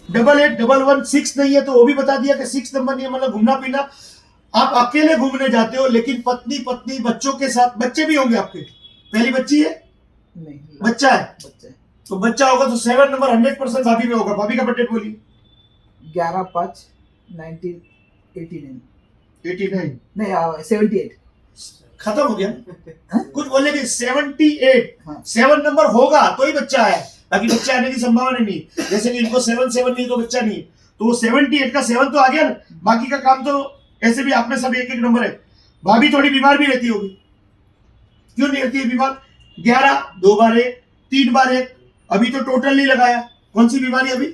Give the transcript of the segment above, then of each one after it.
8811 नहीं है तो वो भी बता दिया कि 6 नंबर नहीं है, मतलब घूमना पीना। आप अकेले घूमने जाते हो लेकिन पत्नी बच्चों के साथ, बच्चे भी होंगे आपके, पहली बच्ची है नहीं, बच्चा है, बच्चे तो बच्चा होगा तो 7 नंबर 100% भाभी में होगा। भाभी का बर्थडे बोलिए। 11/5/1989 89 नहीं 78 खत्म हो गया। कुछ बोले कि 78 हाँ। 7 नंबर होगा तो ही बच्चा है, बाकी बच्चा आने की संभावना नहीं। जैसे कि इनको 7 नहीं तो बच्चा नहीं, तो वो 78 का 7 तो आ गया ना, बाकी का काम तो ऐसे भी आप में सब एक नंबर है। भाभी थोड़ी बीमार भी रहती होगी, क्यों नहीं रहती है बीमार? 11 2 बार 1 3 बार 1, अभी तो टोटल नहीं लगाया। कौन सी बीमारी अभी?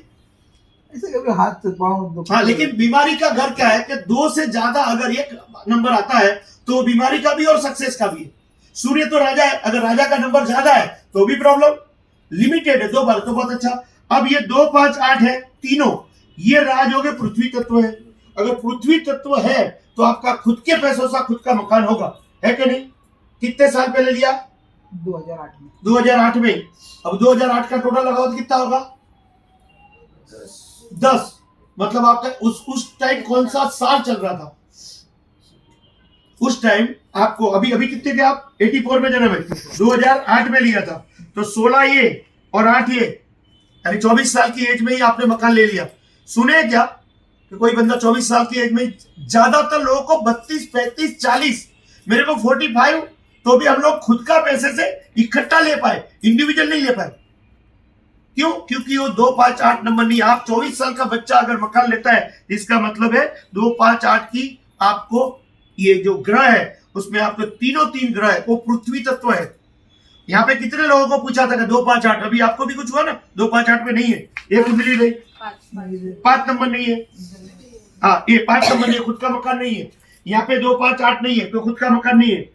ऐसे कभी हाथ पाँव हाँ, लेकिन बीमारी का घर क्या है कि 2 से ज्यादा अगर एक नंबर आता है तो बीमारी का भी और सक्सेस का भी है। सूर्य तो राजा है, अगर राजा का नंबर ज्यादा है तो भी प्रॉब्लम। लिमिटेड है 2 बार तो बहुत अच्छा। अब ये 2 5 8 है तीनों, ये राज हो गए पृथ्वी तत्व है। अगर पृथ्वी तत्व है तो आपका खुद के पैसों से खुद का मकान होगा, है कि नहीं? कितने साल पहले लिया? 2008 में। 2008 में। अब 2008 का टोटल लगाओ तो कितना होगा? 10। मतलब आपका उस टाइम कौन सा साल चल रहा था? उस टाइम आपको अभी कितने थे आप? 84 में जन्म है, 2008 में लिया था, तो 16 ये और 8 ये, यानी 24 साल की एज में ही आपने मकान ले लिया। सुने क्या कि कोई बंदा 24 साल की एज में, ज्यादातर लोगों को 32 35 40, मेरे को 45, तो भी हम लोग खुद का पैसे से इकट्ठा ले पाए, इंडिविजुअल नहीं ले पाए। क्यों? क्योंकि वो 2 5 8 नंबर नहीं। आप 24 साल का बच्चा अगर मकान लेता है, इसका मतलब है 2 5 8 की आपको ये जो ग्रह है उसमें आपको तीन ग्रह है, वो पृथ्वी तत्व है। यहाँ पे कितने लोगों को पूछा था कि 2 5 8, अभी आपको भी कुछ हुआ ना? 2 5 8 में नहीं है, ये कुंडली नहीं, 5 नंबर नहीं है। हाँ, ये 5 नंबर नहीं है, खुद का मकान नहीं है। यहाँ पे 2 5 8 नहीं है तो खुद का मकान नहीं है।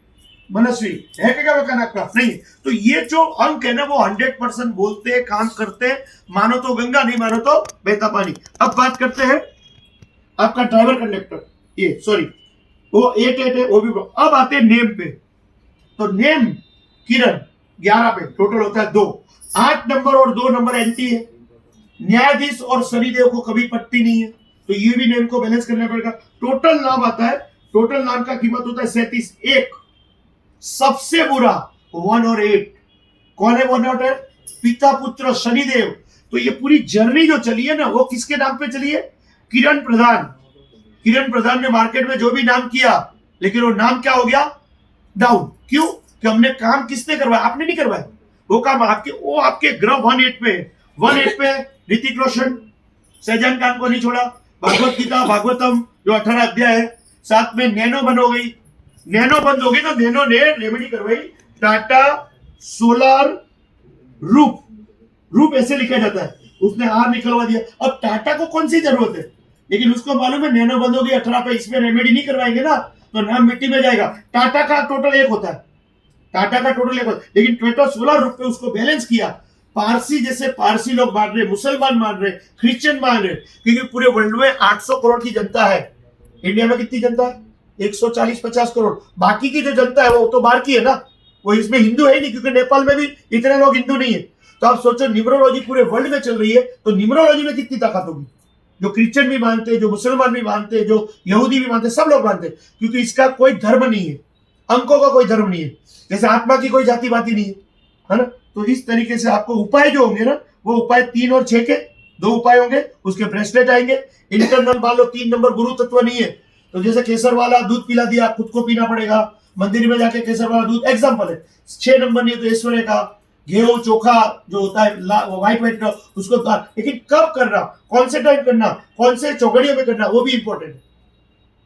मनस्वी है क्या मकान आपका? नहीं। तो ये जो अंक है ना वो 100% बोलते काम करते, मानो तो गंगा नहीं मानो तो बहता पानी। अब बात करते हैं आपका ड्राइवर कंडक्टर, ये सॉरी वो 8 है वो भी। अब आते हैं नेम पे, तो नेम किरण 11 पे टोटल होता है 2। 8 नंबर और 2 नंबर एंटी है। न्यायाधीश और शनिदेव को कभी पट्टी नहीं है, तो ये भी नेम को बैलेंस करना पड़ेगा। टोटल नाम आता है, टोटल नाम का कीमत होता है 37। एक सबसे बुरा 1 और 8, कौन है 1 और 8? पिता पुत्र शनिदेव। तो ये पूरी जर्नी जो चली है ना वो किसके नाम पे चली है? किरण प्रधान। किरण प्रधान ने मार्केट में जो भी नाम किया, लेकिन वो नाम क्या हो गया? डाउन। क्यों? कि हमने काम किसने करवाया? आपने नहीं करवाया वो काम। आपके ग्रह 1 8 पे 1 8 पे ऋतिक रोशन, सहजान खान को नहीं छोड़ा। भागवत गीता भागवतम जो 18 अध्याय है, साथ में नैनो बंद हो गई। नैनो बंद हो गई तो नैनो ने रेमेडी करवाई, टाटा सोलर रूप ऐसे लिखा जाता है, उसने आर निकलवा दिया। अब टाटा को कौन सी जरूरत है, लेकिन उसको मालूम है नैनो बंद हो गई 18 पे, इसमें रेमेडी नहीं करवाएंगे ना तो नाम मिट्टी में जाएगा। टाटा का टोटल 1 होता है, टाटा का टोटल 1 होता है, लेकिन टाटा सोलर रूप पे उसको बैलेंस किया। पारसी जैसे पारसी लोग मान रहे, मुसलमान मान रहे, क्रिश्चियन मान रहे, क्योंकि पूरे वर्ल्ड में 800 करोड़ की जनता है। इंडिया में कितनी जनता है? 140-50 करोड़। बाकी की जो जनता है वो तो बाहर की है ना, वो इसमें हिंदू है ही नहीं, क्योंकि नेपाल में भी इतने लोग हिंदू नहीं है। तो आप सोचो न्यूमरोलॉजी पूरे वर्ल्ड में चल रही है, तो न्यूमरोलॉजी में कितनी ताकत होगी। जो क्रिश्चियन भी मानते हैं, जो मुसलमान भी मानते हैं, जो यहूदी भी मानते हैं, सब लोग मानते हैं, क्योंकि इसका कोई धर्म नहीं है, अंकों का कोई धर्म नहीं है, जैसे आत्मा की कोई जाति बाती नहीं है ना। तो इस तरीके से आपको उपाय जो होंगे ना, वो उपाय 3 और 6 के 2 उपाय होंगे। उसके ब्रेसलेट आएंगे। इंटरनल मान लो 3 नंबर गुरु तत्व नहीं है, तो जैसे केसर वाला दूध पिला दिया, खुद को पीना पड़ेगा। मंदिर में जाके केसर वाला दूध, एग्जाम्पल है। 6 नंबर नहीं है तो ऐश्वर्य का गेहूं चोखा जो होता है व्हाइट का, उसको दान। लेकिन कब करना, कौन से टाइम करना, कौन से चौगड़ियों में करना, वो भी इंपॉर्टेंट है।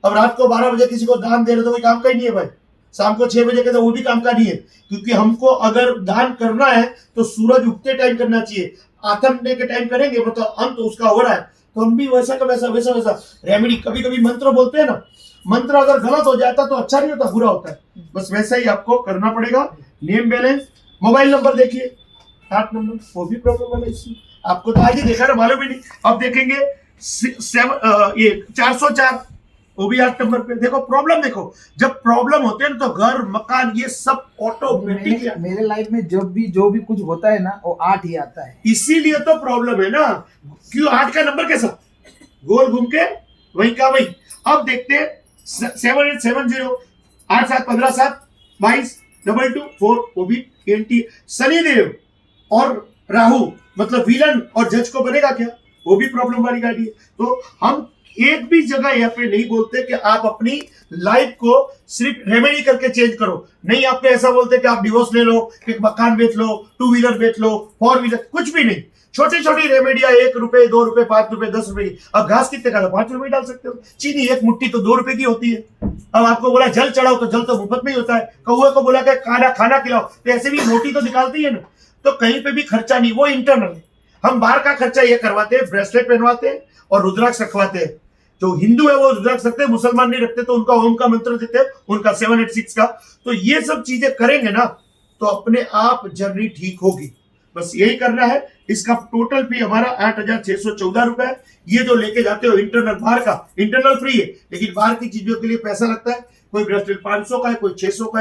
अब रात को 12 बजे किसी को दान दे रहे तो कोई काम का ही नहीं है भाई। शाम को 6 बजे के तो वो भी काम का नहीं है, क्योंकि हमको अगर दान करना है तो सूरज उगते टाइम करना चाहिए। आथमने के टाइम करेंगे मतलब अंत तो उसका हो रहा है, तो हम भी वैसा का वैसा रेमेडी। कभी कभी मंत्र बोलते हैं ना, मंत्र अगर गलत हो जाता तो अच्छा नहीं होता, बुरा होता है। बस वैसा ही आपको करना पड़ेगा। नेम बैलेंस, मोबाइल नंबर देखिए 8 नंबर, वो भी प्रॉब्लम वाला इश्यू। आपको तो आज ही देखा ना, मालूम ही नहीं। अब देखेंगे ये 404 वो भी 8 नंबर पे। देखो प्रॉब्लम, देखो जब प्रॉब्लम होते हैं ना तो घर मकान ये सब ऑटोमेटिक, मेरे लाइफ में जब भी जो भी कुछ होता है ना वो 8 ही आता है। इसीलिए तो प्रॉब्लम है ना। क्यों 8 का नंबर कैसा गोल घूम के वही का वही। अब देखते हैं 7870 8 7 15 7 22 2 2 4, वो भी एंटी। शनिदेव और राहु मतलब विलन और जज को बनेगा क्या, वो भी प्रॉब्लम वाली गाड़ी है। तो हम एक भी जगह यहाँ पे नहीं बोलते कि आप अपनी लाइफ को सिर्फ रेमेडी करके चेंज करो। नहीं, आपने ऐसा बोलते कि आप डिवोर्स ले लो, कि मकान बेच लो, 2 व्हीलर बेच लो, 4 व्हीलर, कुछ भी नहीं। छोटी छोटी रेमेडिया 1 रुपए 2 रुपए 5 रुपए 10 रुपए की। अब घास कितने का था, 5 रुपए डाल सकते हो। चीनी 1 मुट्ठी तो 2 रुपए की होती है। अब आपको बोला जल चढ़ाओ, तो जल तो मुफ्त में ही होता है। कौए को बोला कि खाना खिलाओ, तो ऐसे भी मोटी तो निकालती है ना। तो कहीं पे भी खर्चा नहीं, वो इंटरनल है। हम बाहर का खर्चा ये करवाते हैं, ब्रेसलेट पहनवाते हैं और रुद्राक्ष रखवाते हैं। जो हिंदू है वो रुद्राक्ष रखते हैं, मुसलमान नहीं रखते, तो उनका ओम का मंत्र देते हैं, उनका 786 का। तो ये सब चीजें करेंगे ना तो अपने आप जर्नी ठीक होगी। बस यही करना है। इसका टोटल फी हमारा 8614 रुपए है। ये जो लेके जाते हो इंटरनल, बाहर का इंटरनल फ्री है, लेकिन बाहर की चीजों के लिए पैसा लगता है। कोई ब्रेसलेट 500 का है, कोई 600 का है,